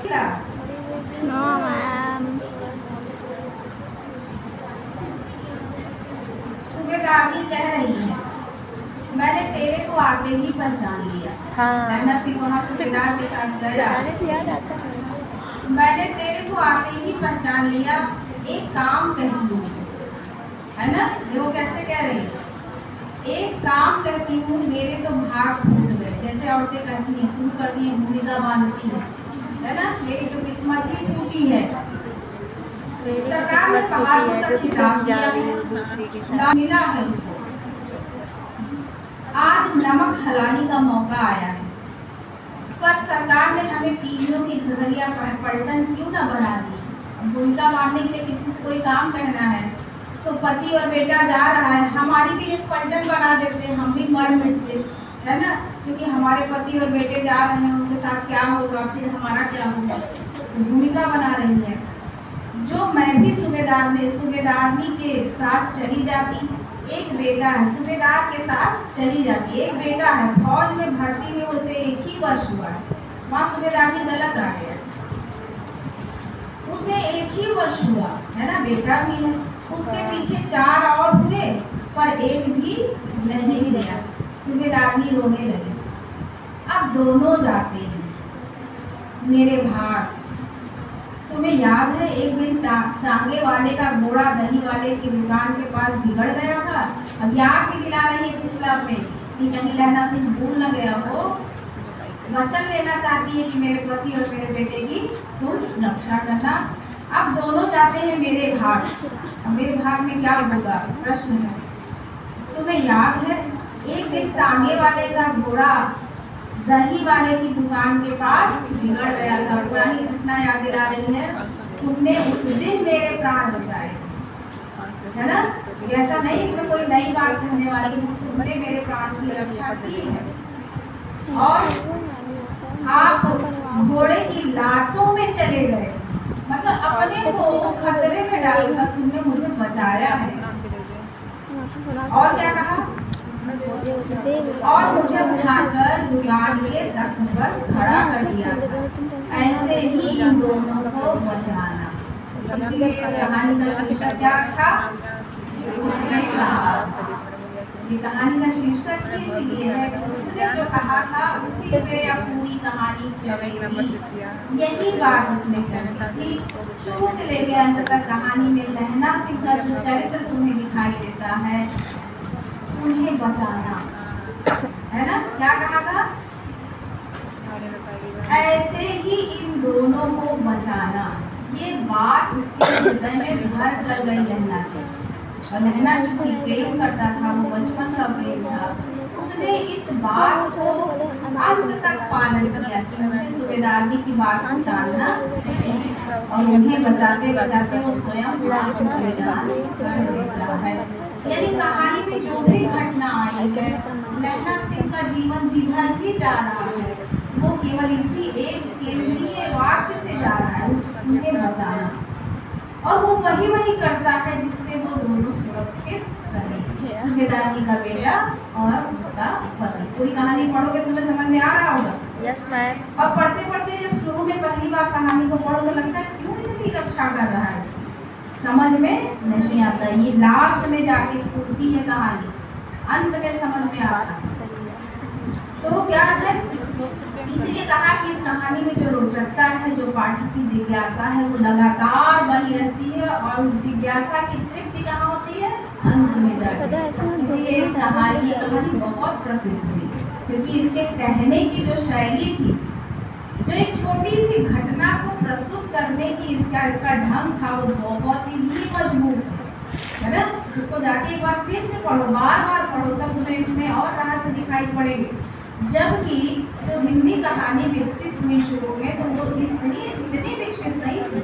No ma'am. सूबेदारनी कह रही है मैंने तेरे को आते ही पहचान लिया। हाँ सिंह वहाँ सूबेदार के साथ गया। याद आता है। मैंने तेरे को आते ही पहचान लिया, एक काम कहती हूँ, है ना? लोग कैसे कह रहे हैं, एक काम कहती हूँ मेरे तो भाग फूट गए। जैसे औरतें कहती हैं, शुरू करती हैं भूमिका बांधती है ना? मेरी तो किस्मत ही टूटी है। सरकार ने पहाड़ों का खिताब दिया है, मिला है उसको। आज नमक हलाने का मौका आया है, पर सरकार ने हमें तीनों की घड़ियां पलटन क्यों ना बढ़ा दी। भूमिका मारने के लिए किसी से कोई काम करना है तो पति और बेटा जा रहा है, हमारी भी एक पलटन बना देते, हम भी मर मिटते, है ना? क्योंकि हमारे पति और बेटे जा रहे हैं, उनके साथ क्या होगा, फिर हमारा क्या होगा। तो भूमिका बना रही है। जो मैं भी सूबेदारनी के साथ चली जाती। एक बेटा है, सूबेदार के साथ चली जाती। एक बेटा है, फौज में भर्ती में उसे एक ही वर्ष हुआ है। वहाँ सूबेदारनी गलत आ गया, उसे एक ही वर्ष हुआ है ना, बेटा भी है। उसके पीछे 4 और हुए पर एक भी नहीं गया। सूबेदारनी रोने लगी। अब दोनों जाते हैं मेरे भाग। तुम्हें याद है एक दिन टांगे वाले का घोड़ा दही वाले की दुकान के पास बिगड़ गया था। अब याद भी दिला रही है पिछला में कि कहीं लहना सिंह भूल न गया हो। वचन लेना चाहती है कि मेरे पति और मेरे बेटे की तुम रक्षा करना। अब दोनों जाते हैं मेरे भाग। अब मेरे भाग में क्या होगा, प्रश्न है। तुम्हें याद है एक दिन टांगे वाले का घोड़ा दही वाले की दुकान के पास बिगड़ गया था। पुरानी घटना याद दिला रही है। तुमने उस दिन मेरे प्राण बचाए, है ना? ऐसा नहीं कि मैं कोई नई बात कहने वाली हूँ, तुमने मेरे प्राण की रक्षा की है। और आप घोड़े की लातों में चले गए, मतलब अपने को खतरे में डालकर तुमने मुझे बचाया है। और क्या कहा, और मुझे उठाकर दुकान के तख्त पर खड़ा कर दिया था। ऐसे ही इन दोनों को बचाना। इसलिए इस कहानी का शीर्षक क्या था? ये कहानी का शीर्षक ही इसलिए है, उसने जो कहा था उसी पे या पूरी कहानी चलेगी। यही बात उसने कही थी। शुरू से लेकर अंत तक कहानी में लहना सिंह का जो चरित्र तुम्हें दिखाई देता है, उन्हें बचाना, है ना? क्या कहा था? ऐसे ही इन दोनों को बचाना। ये बात उसके हृदय में घर कर गई लहना की। और लहना जिसकी प्रेम करता था, वो बचपन का प्रेम था, उसने इस बात को अंत तक पालन किया कि मुझे सूबेदारनी की बात को टालना और उन्हें बचाते बचाते वो स्वयं कर देता है। यानी कहानी में जो भी घटना आई है, लहना सिंह का जीवन जिधर भी जा रहा है, वो केवल इसी एक केंद्रीय वाक्य से जा रहा है, उसमें बचाना। और वो वही करता है जिससे वो दोनों सुरक्षित रहे, सूबेदारनी का बेटा और उसका पति। पूरी कहानी पढ़ोगे तुम्हें समझ में आ रहा होगा। Yes ma'am. और पढ़ते पढ़ते जब शुरू में पहली बार कहानी को पढ़ो तो लगता है क्यों इतनी रक्षा कर रहा है, समझ में नहीं आता। ये लास्ट में जाके खुलती है कहानी, अंत में समझ में आता है। तो क्या है, इसीलिए कहा कि इस कहानी में जो रोचकता है, जो पाठक की जिज्ञासा है, वो लगातार बनी रहती है। और उस जिज्ञासा की तृप्ति कहाँ होती है, अंत में जाकर। इसीलिए इस कहानी बहुत प्रसिद्ध हुई, क्योंकि इसके कहने की जो शैली थी, जो एक छोटी सी घटना को प्रस्तुत करने की इसका ढंग था, वो बहुत ही मजबूत है ना? इसको जाके एक बार फिर से पढ़ो, बार पढ़ो, तब तुम्हें इसमें और रहस्य दिखाई पड़ेगी। जबकि जो हिंदी कहानी विकसित हुई शुरू में, तो वो इतनी विकसित नहीं थी।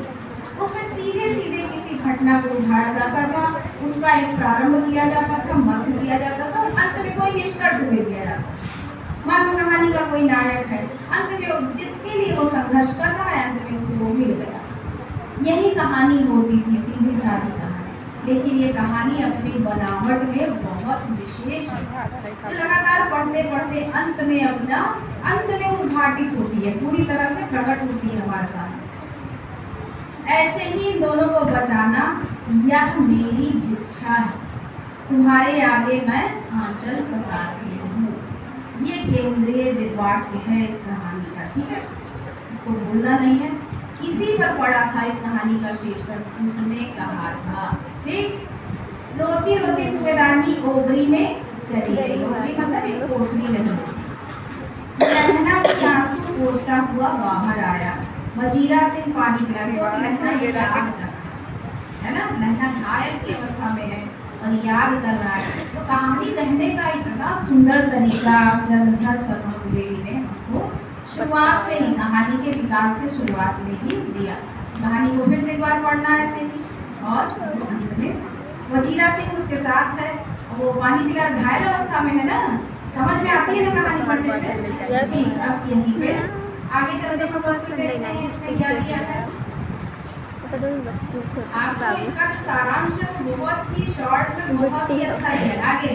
उसमें सीधे किसी घटना को उठाया जाता था, उसका एक प्रारंभ किया जाता था, मध्य किया जाता था, और अंत में कोई निष्कर्ष दे दिया जाता। मान लो कहानी का कोई नायक है, अंत में जिसके लिए वो संघर्ष कर रहा है, अंत में उसे वो मिल गया। यही कहानी होती थी, सीधी सादी कहानी। लेकिन ये कहानी अपनी बनावट में बहुत विशेष है। तो लगातार पढ़ते अंत में उद्घाटित होती है, पूरी तरह से प्रकट होती है हमारे सामने। ऐसे ही इन दोनों को बचाना यह मेरी भिक्षा है, तुम्हारे आगे मैं आंचल पसार रही हूँ। ये केंद्रीय वाक्य है इस कहानी का, ठीक है, इसको भूलना नहीं है। इसी पर पड़ा था इस कहानी का शीर्षक, उसने कहा था। ठीक, रोती रोती सूबेदारनी ओबरी में चली गई। ओबरी मतलब एक कोठरी नहीं। लहना की आंसू पोंछता हुआ बाहर आया। वजीरा सिंह पानी पिला रहे, लहना याद कर रहा है ना, लहना घायल की अवस्था में है और याद कर रहा है। तो कहानी कहने का इतना सुंदर तरीका जलंधर शर्मा द्विवेदी ने हमको शुरुआत में ही, कहानी के विकास के शुरुआत में ही दिया। कहानी को फिर से एक बार पढ़ना है ऐसे ही, और अंत में वजीरा सिंह उसके साथ है, वो पानी पिला घायल अवस्था में है ना, समझ में आती है ना कहानी पढ़ने से। अब यहीं पे आगे चलते हम लोग फिर देखते हैं इसमें क्या दिया है। आपको इसका जो सारांश है वो बहुत ही शॉर्ट में बहुत ही अच्छा है। आगे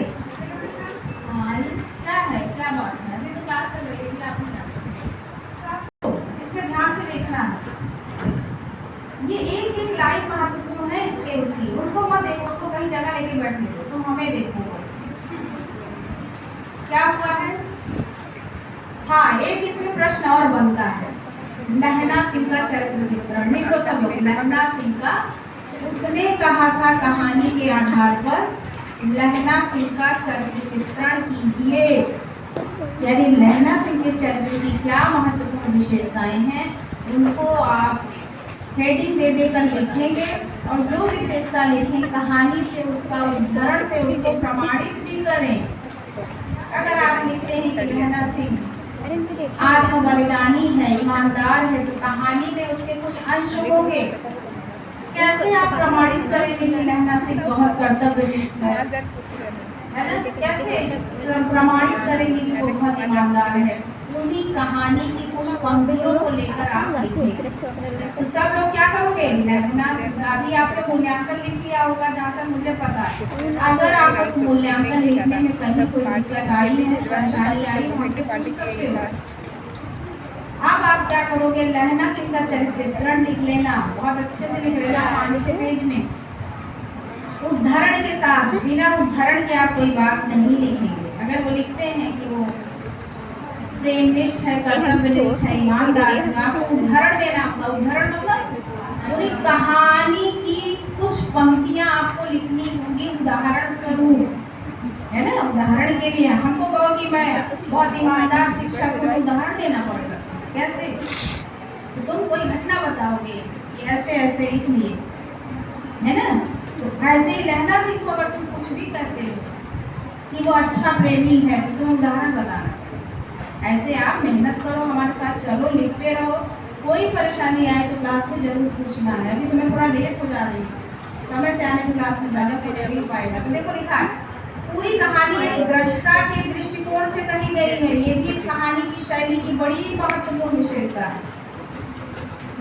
क्या है, क्या बात है, अभी तो क्लास चल रही है, आपने इसमें ध्यान से देखना है। ये एक एक लाइन महत्वपूर्ण है इसके, उसकी उनको मत देखो, उनको कहीं जगह लेके बैठने दो, तुम हमें देखो बस। क्या हुआ है, हाँ, एक इसमें प्रश्न और बनता है। लहना सिंह का चरित्र चित्रण, लिख लो सब लोग। लहना सिंह का, उसने कहा था कहानी के आधार पर लहना सिंह का चरित्र चित्रण कीजिए। यानी लहना सिंह के चरित्र की क्या महत्वपूर्ण विशेषताएं हैं, उनको आप हेडिंग दे देकर लिखेंगे, और जो विशेषता लिखें कहानी से, उसका उदाहरण से उसको प्रमाणित भी करें। अगर आप लिखते हैं कि लहना सिंह आत्म बलिदानी है, ईमानदार है, तो कहानी में उसके कुछ अंश होंगे। कैसे आप प्रमाणित करेंगे कि लहना सिंह बहुत कर्तव्यनिष्ठ है ना? कैसे प्रमाणित करेंगे कि वो बहुत ईमानदार है? उन्हीं कहानी की कुछ पंक्तियों को लेकर आप लिखेंगे। तो सब लोग क्या करोगे, लहना सिंह, अभी आपने मूल्यांकन लिख लिया होगा जहाँ तक मुझे पता है। अगर आप मूल्यांकन लिखने में कहीं कोई दिक्कत आई है, परेशानी आई है, हमसे पूछ सकते हो। अब आप क्या करोगे, लहना सिंह का चरित्र चित्रण लिख लेना, बहुत अच्छे से लिख लेना 5-6 पेज में, उदाहरण के साथ। बिना उदाहरण के आप कोई बात नहीं लिखेंगे। अगर वो लिखते हैं कि वो प्रेमनिष्ठ है, कर्तव्यनिष्ठ है, ईमानदार है, आपको उदाहरण देना होगा। उदाहरण मतलब पूरी कहानी की कुछ पंक्तियां आपको लिखनी होंगी उदाहरण स्वरूप, है ना। उदाहरण के लिए हमको कहो कि मैं बहुत ईमानदार शिक्षक हूँ, उदाहरण देना पड़ेगा। कैसे, तो तुम कोई घटना बताओगे कि ऐसे ऐसे इसलिए, है ना। तो ऐसे ही लहना सिंह को अगर तुम कुछ भी कहते हो कि वो अच्छा प्रेमी है, तो तुम उदाहरण बताना। ऐसे आप मेहनत करो, हमारे साथ चलो, लिखते रहो। कोई परेशानी आए तो क्लास में जरूर पूछना है। अभी तो मैं थोड़ा लेट हो जा रही हूँ, समय से आने की क्लास में ज़्यादा से नहीं पाएगा। तो देखो लिखा है, पूरी कहानी एक दृष्टा के दृष्टिकोण से कही गई है। ये भी इस कहानी की शैली की बड़ी महत्वपूर्ण विशेषता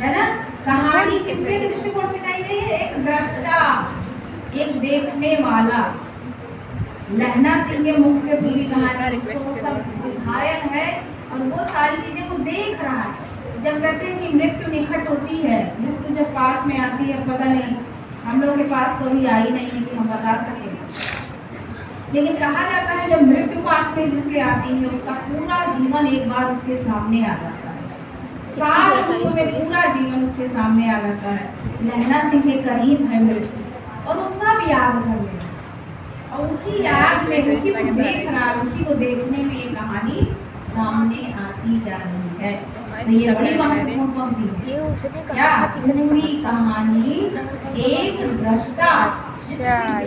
है ना। कहानी किसके दृष्टिकोण से कही गई है, एक दृष्टा, एक देखने वाला। लहना सिंह के मुख से पूरी कहानी, उसको सब घायल है और वो सारी चीजें वो देख रहा है। जब कहते हैं कि मृत्यु निकट होती है, मृत्यु जब पास में आती है, पता नहीं हम लोग के पास कभी आई नहीं है कि हम बता सकें, लेकिन कहा जाता है जब मृत्यु पास में जिसके आती है, उसका पूरा जीवन एक बार उसके सामने आ जाता है। साल रूप में पूरा जीवन उसके सामने आ जाता है। लहना सिंह के करीब है मृत्यु, और वो सब याद कर ले, और उसी याद में उसी को देख रहा है, उसी को देखने में ये कहानी सामने आती जा रही है। तो ये बड़ी महत्वपूर्ण पंक्ति है। क्या पूरी कहानी एक दृष्टा,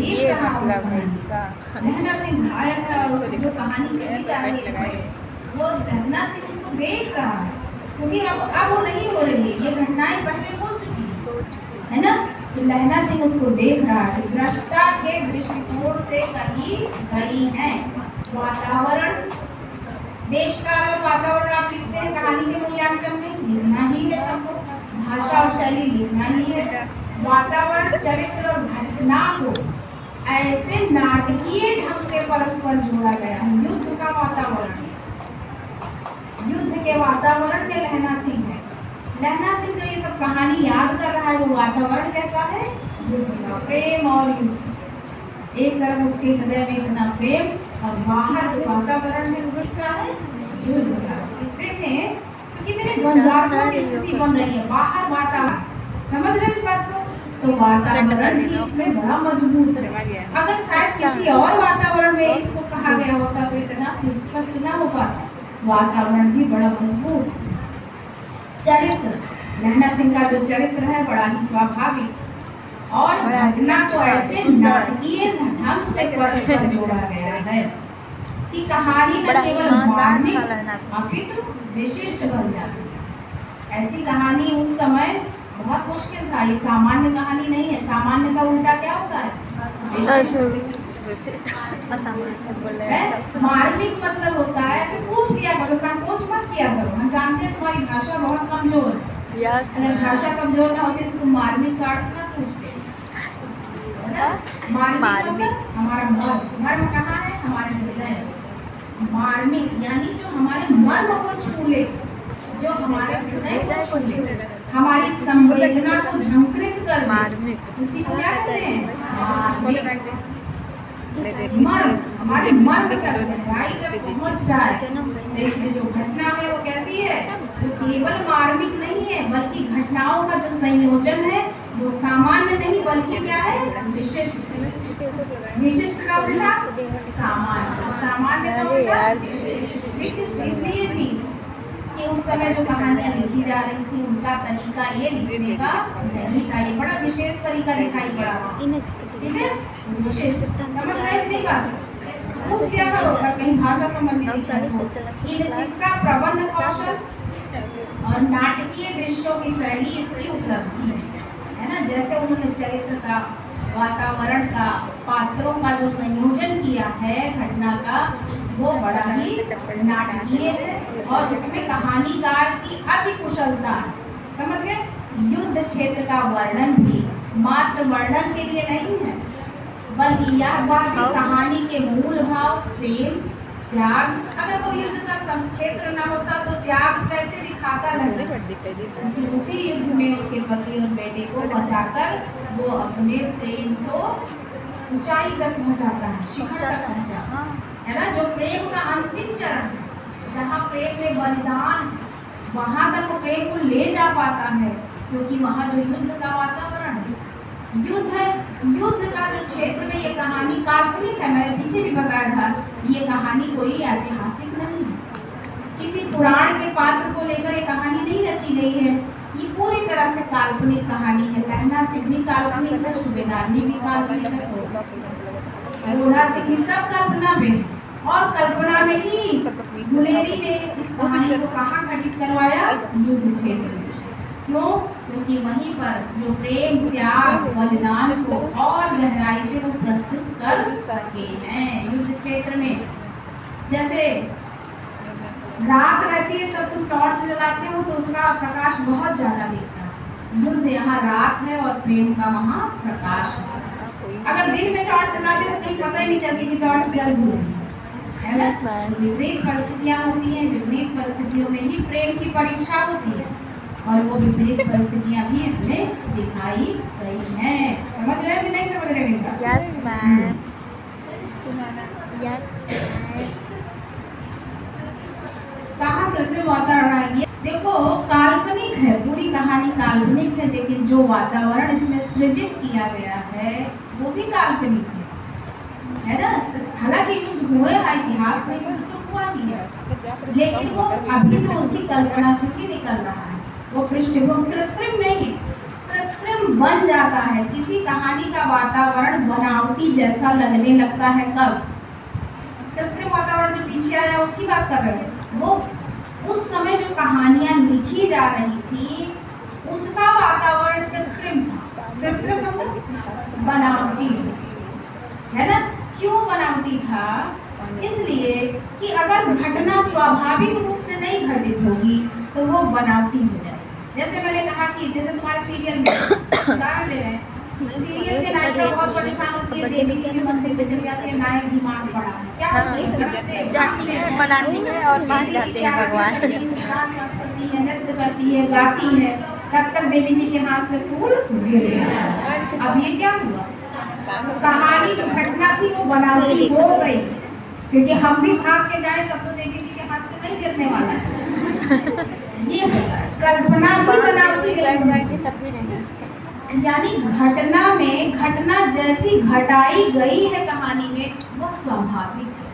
ये मतलब है इसका। लहना सिंह घायल है और जो कहानी कही जा रही है वो लहना सिंह उसको देख रहा है, क्योंकि अब वो नहीं हो रही है, ये घटनाएं पहले हो चुकी है ना। तो लहना सिंह उसको देख रहा है, दृष्टा के दृष्टिकोण से कही गई है। वातावरण, देश काल और वातावरण आप लिखते हैं कहानी के मूल्यांकन में, लिखना ही है सबको। भाषा और शैली लिखना ही है। वातावरण, चरित्र और घटना को ऐसे नाटकीय ढंग से परस्पर जोड़ा गया है। युद्ध का वातावरण, युद्ध के के वातावरण में लहना सिंह है। लहना सिंह जो ये सब कहानी याद कर रहा है वो वातावरण कैसा है? प्रेम और युद्ध। एक तरफ उसके हृदय में इतना प्रेम और बाहर जो वातावरण है वो किसका है? युद्ध का। देखें तो कितने द्वंद्वात्मक स्थिति बन रही है बाहर वातावरण। समझ रहे इस बात को? तो वातावरण भी इसमें बड़ा मजबूत है। अगर शायद किसी और वातावरण में इसको कहा गया होता तो इतना स्पष्ट ना हो पाता। वातावरण भी बड़ा मजबूत। चरित्र, लहना सिंह का जो चरित्र है बड़ा ही स्वाभाविक और घटना को ऐसे नाटकीय ढंग से परस्पर जोड़ा गया है कि कहानी न केवल मार्मिक अपितु विशिष्ट बन जाती है। ऐसी कहानी उस समय बहुत मुश्किल था। ये सामान्य कहानी नहीं है। सामान्य का उल्टा क्या होता है? मार्मिक मतलब होता है ऐसे पूछ लिया करो, संकोच मत किया करो। हम जानते हैं तुम्हारी भाषा बहुत कमजोर है। अगर भाषा कमजोर ना होती तो तुम मार्मिक का अर्थ ना पूछते। मार्मिक मतलब हमारा मर्म कहाँ है? हमारे हृदय। मार्मिक यानी जो हमारे मर्म को छू ले, जो हमारे हृदय को छू ले, हमारी संवेदना को झंकृत कर दे, उसी को क्या कहते हैं? मर्म। हमारे मर्म तक गहराई तक पहुंच जाए। तो इसमें जो घटना है वो कैसी है? वो केवल मार्मिक नहीं है बल्कि घटनाओं का जो संयोजन है वो सामान्य नहीं बल्कि क्या है? विशिष्ट। विशिष्ट का उल्टा सामान्य। सामान्य का उल्टा विशिष्ट। इसलिए भी कि उस समय जो कहानियां लिखी जा रही थी उनका तरीका ये लिखने का नहीं था। ये बड़ा विशेष तरीका दिखाई पड़ा। ठीक है? विशेष। समझ रहे हैं नहीं बात? पूछ लिया करो अगर कहीं भाषा संबंधी इसका प्रबंध कौशल और नाटकीय दृश्यों की शैली इसकी उपलब्धि है ना। जैसे उन्होंने चरित्र का, वातावरण का, पात्रों का जो संयोजन किया है घटना का वो बड़ा ही नाटकीय है और उसमें कहानीकार की अति कुशलता है। समझ गए? युद्ध क्षेत्र का वर्णन भी मात्र वर्णन के लिए नहीं है बल्कि यह बात भी कहानी के मूल भाव, प्रेम, त्याग। अगर वो युद्ध का क्षेत्र न होता तो त्याग कैसे दिखाता रहता? लेकिन उसी युद्ध में उसके पति और बेटे को बचाकर वो अपने प्रेम को ऊंचाई तक पहुंचाता है, शिखर तक पहुंचा है ना। जो प्रेम का अंतिम चरण है, जहाँ प्रेम में बलिदान, वहां तक वो प्रेम को ले जा पाता है क्योंकि वहाँ जो युद्ध का वातावरण है, युद्ध है। युद्ध का जो क्षेत्र में ये कहानी काल्पनिक है। मैंने पीछे भी बताया था ये कहानी कोई ऐतिहासिक नहीं है। किसी पुराण के पात्र को लेकर ये कहानी नहीं रची गई है। ये पूरी तरह से काल्पनिक कहानी है। लहना सिंह भी काल्पनिक है, सूबेदारनी भी काल्पनिक है, लोढ़ा सिंह भी सब कल्पना में। और कल्पना में ही गुलेरी ने इस कहानी को कहाँ घटित करवाया? युद्ध क्षेत्र में। क्यों? क्योंकि वहीं पर जो प्रेम, त्याग, बलिदान को और गहराई से वो प्रस्तुत कर सके हैं। युद्ध क्षेत्र में जैसे रात रहती है तब तुम टॉर्च जलाते हो तो उसका प्रकाश बहुत ज्यादा दिखता है। युद्ध यहाँ रात है और प्रेम का वहाँ प्रकाश है। अगर दिन में टॉर्च जलाते तो कहीं पता ही नहीं चलती कि टॉर्च जल गई है ना। विपरीत परिस्थितियाँ होती हैं, विपरीत परिस्थितियों में ही प्रेम की परीक्षा होती है और वो विपरीत परिस्थितियाँ भी इसमें दिखाई गई हैं। समझ रहे हैं कि नहीं समझ रहे हैं? Yes ma'am. Yes ma'am. कहाँ कृत्रिम वातावरण आएगी? देखो काल्पनिक है, पूरी कहानी काल्पनिक है लेकिन जो वातावरण इसमें सृजित किया गया है वो भी काल्पनिक है ना। हालांकि युद्ध हुए हैं, इतिहास में युद्ध तो हुआ ही है लेकिन वो अभी तो उसकी कल्पना से ही निकल रहा है। वो पृष्ठभूमि कृत्रिम नहीं है, कृत्रिम बन जाता है। किसी कहानी का वातावरण बनावटी जैसा लगने लगता है कब? कृत्रिम वातावरण जो पीछे आया उसकी बात कर रहे हैं। वो उस समय जो कहानियां लिखी जा रही थी उसका वातावरण कृत्रिम था। कृत्रिम मतलब बनावटी है ना। क्यों बनावटी था? इसलिए कि अगर घटना स्वाभाविक रूप से नहीं घटित होगी तो वो बनावटी हो जाए। जैसे मैंने कहा कि जैसे तुम्हारे सीरियल में उदाहरण दे रहे हैं सीरियल में नायिका बहुत परेशान होती है, देवी जी के मंदिर में चली जाती है, नायक बीमार पड़ा है, क्या होती है? जाती है, बनाती है और मान जाते हैं भगवान। डांस करती है, नृत्य करती है, गाती है, तब तक देवी जी के हाथ से फूल गिर गया। अब ये क्या हुआ? कहानी जो घटना थी वो बनावटी हो गई, क्योंकि हम भी भाग के जाए तब तो देवी जी के हाथ से नहीं गिरने वाला है। ये होता है, कल्पना भी बनावटी नहीं, यानी घटना में घटना जैसी घटाई गई है कहानी में वो स्वाभाविक है।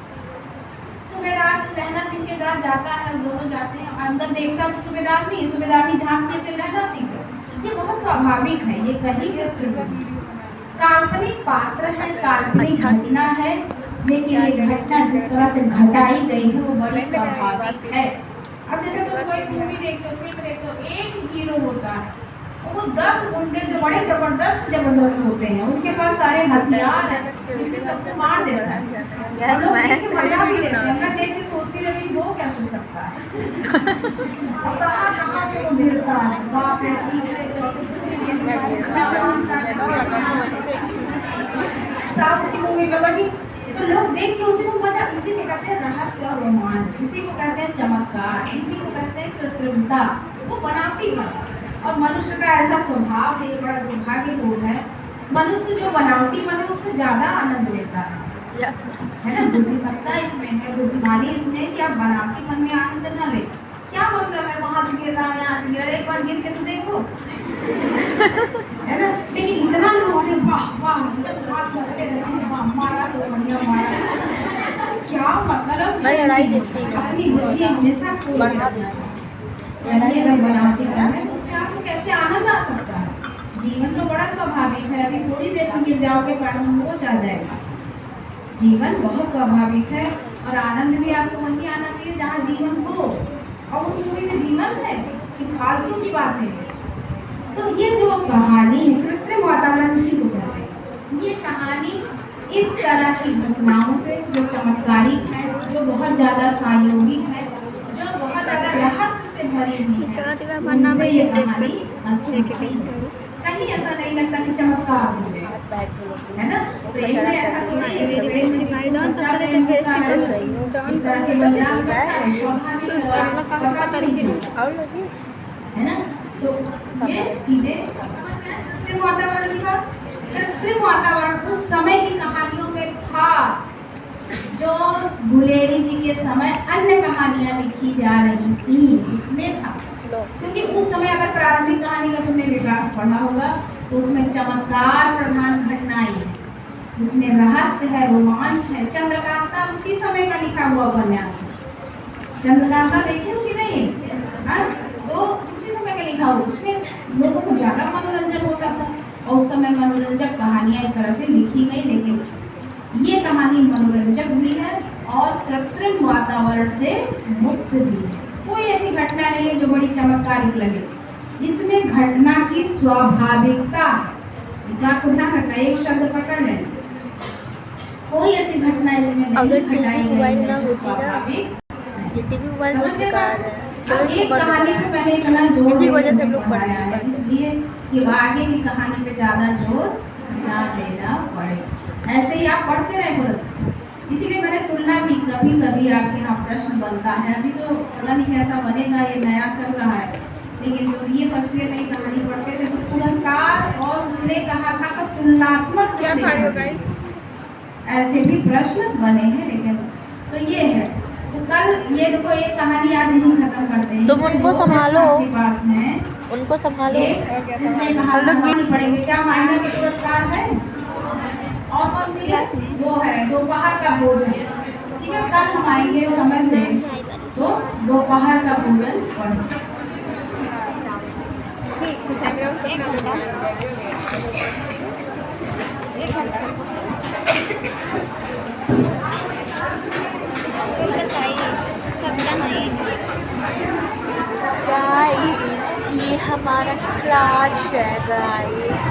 सूबेदार लहना सिंह के साथ जाता है, दोनों जाते हैं, अंदर देखता तो सूबेदार नहीं, सूबेदार झांकते थे लहना सिंह। ये बहुत स्वाभाविक है, ये कहीं काल्पनिक पात्र है, काल्पनिक घटना है, लेकिन ये घटना जिस तरह से घटाई गई है वो बड़ी स्वाभाविक है। अब जैसे तुम कोई मूवी देखते हो, फिल्म देखते हो, एक हीरो होता है, वो 10 गुंडे जो बड़े जबरदस्त होते हैं, उनके पास सारे हथियार हैं, उनके सबको मार देता है, और लोग देख के मजा भी लेते हैं। मैं देख के सोचती रहती वो कैसे सकता है, कहाँ से वो गिरता है, बाप रे, तीसरे चौथे साउथ की मूवी में वही, तो लोग देख के उसी को मजा, इसी को कहते हैं रहस्य और रोमांच, इसी को कहते हैं चमत्कार, इसी को कहते हैं कृत्रिमता, वो बनावटी बना। और मनुष्य का ऐसा स्वभाव है, ये बड़ा दुर्भाग्यपूर्ण है, मनुष्य जो बनावटी बने उसमें ज्यादा आनंद लेता है ना। बुद्धिमत्ता इसमें है, बुद्धिमानी इसमें कि आप बनावटी मन में आनंद न ले। क्या मतलब है वहां से गिर रहा है, यहाँ से गिर रहा है, एक बार गिर के तो देखो, है ना। लेकिन इतना लोग वाह वाह मारा तो बढ़िया मारा, क्या मतलब अपनी बुद्धि हमेशा बनावटी करना, उसमें आपको कैसे आनंद आ सकता है। जीवन तो बड़ा स्वाभाविक है, अभी थोड़ी देर तुम गिर जाओगे पैरों में मोच आ जाएगा। जीवन बहुत स्वाभाविक है और आनंद भी आपको वहीं आना चाहिए जहाँ जीवन हो, और उस मूवी में जीवन है कि फालतू की बात है। तो ये जो कहानी है कृत्रिम वातावरण उसी को कहते हैं। ये कहानी इस तरह की घटनाओं पे जो चमत्कारिक है, जो बहुत ज़्यादा सायोगिक है, जो बहुत ज़्यादा रहस्य से भरी हुई है, उनसे ये कहानी अच्छी लगती है। कहीं ऐसा नहीं लगता कि चमत्कार हो गया, है ना। प्रेम में ऐसा थोड़ी है, प्रेम में जिसको सच्चा प्रेम होता है इस तरह के बलिदान करता है, स्वाभाविक है ना। तो ये चीजें कृत्रिम वातावरण का, कृत्रिम वातावरण उस समय की कहानियों में था जो गुलेरी जी के समय अन्य कहानियां लिखी जा रही थी, उसमें था। क्योंकि उस समय अगर प्रारंभिक कहानी का तुमने विकास पढ़ा होगा तो उसमें चमत्कार प्रधान घटनाएं है, उसमें रहस्य है, रोमांच है। चंद्रकांता उसी समय का लिखा हुआ उपन्यास है। चंद्रकांता देखे हो कि नहीं? हाँ, तो उसी समय का लिखा हुआ, उसमें लोगों को ज्यादा मनोरंजन होता था और उस समय मनोरंजक कहानियां इस तरह से लिखी गई। लेकिन ये कहानी मनोरंजक भी है और कृत्रिम वातावरण से मुक्त भी है। कोई ऐसी घटना नहीं है जो बड़ी चमत्कारिक लगे, इसमें घटना की स्वाभाविकता है। इस बात को ध्यान रखना, एक शब्द पकड़ लें, कोई ऐसी घटना इसमें अगर टीवी मोबाइल ना होती ना, ये टीवी मोबाइल बहुत बेकार है, तो इसको बंद करा है, इसी वजह से हम लोग पढ़ रहे हैं, इसलिए कि आगे की कहानी पे ज़्यादा जोर ना देना पड़े। ऐसे ही आप पढ़ते रहे बस। इसीलिए मैंने तुलना भी, कभी कभी आपके यहाँ प्रश्न बनता है, अभी तो पता नहीं कैसा बनेगा, ये नया चल रहा है, लेकिन जो ये फर्स्ट ईयर में कहानी पढ़ते थे तो पुरस्कार और उसने कहा था कि तुलनात्मक क्या था ये गाइस, ऐसे भी प्रश्न बने हैं। लेकिन तो ये है, तो कल ये देखो एक कहानी आज नहीं खत्म करते हैं, तुम उनको संभालो, आपके पास है उनको संभालो। इसमें कहानी पढ़ेंगे, क्या माइनर का पुरस्कार है और कौन सी है, वो है दोपहर का भोजन। ठीक है, कल हम आएंगे समय से तो दोपहर का भोजन पढ़ेंगे। गाइस ये हमारा क्लास है गाइस।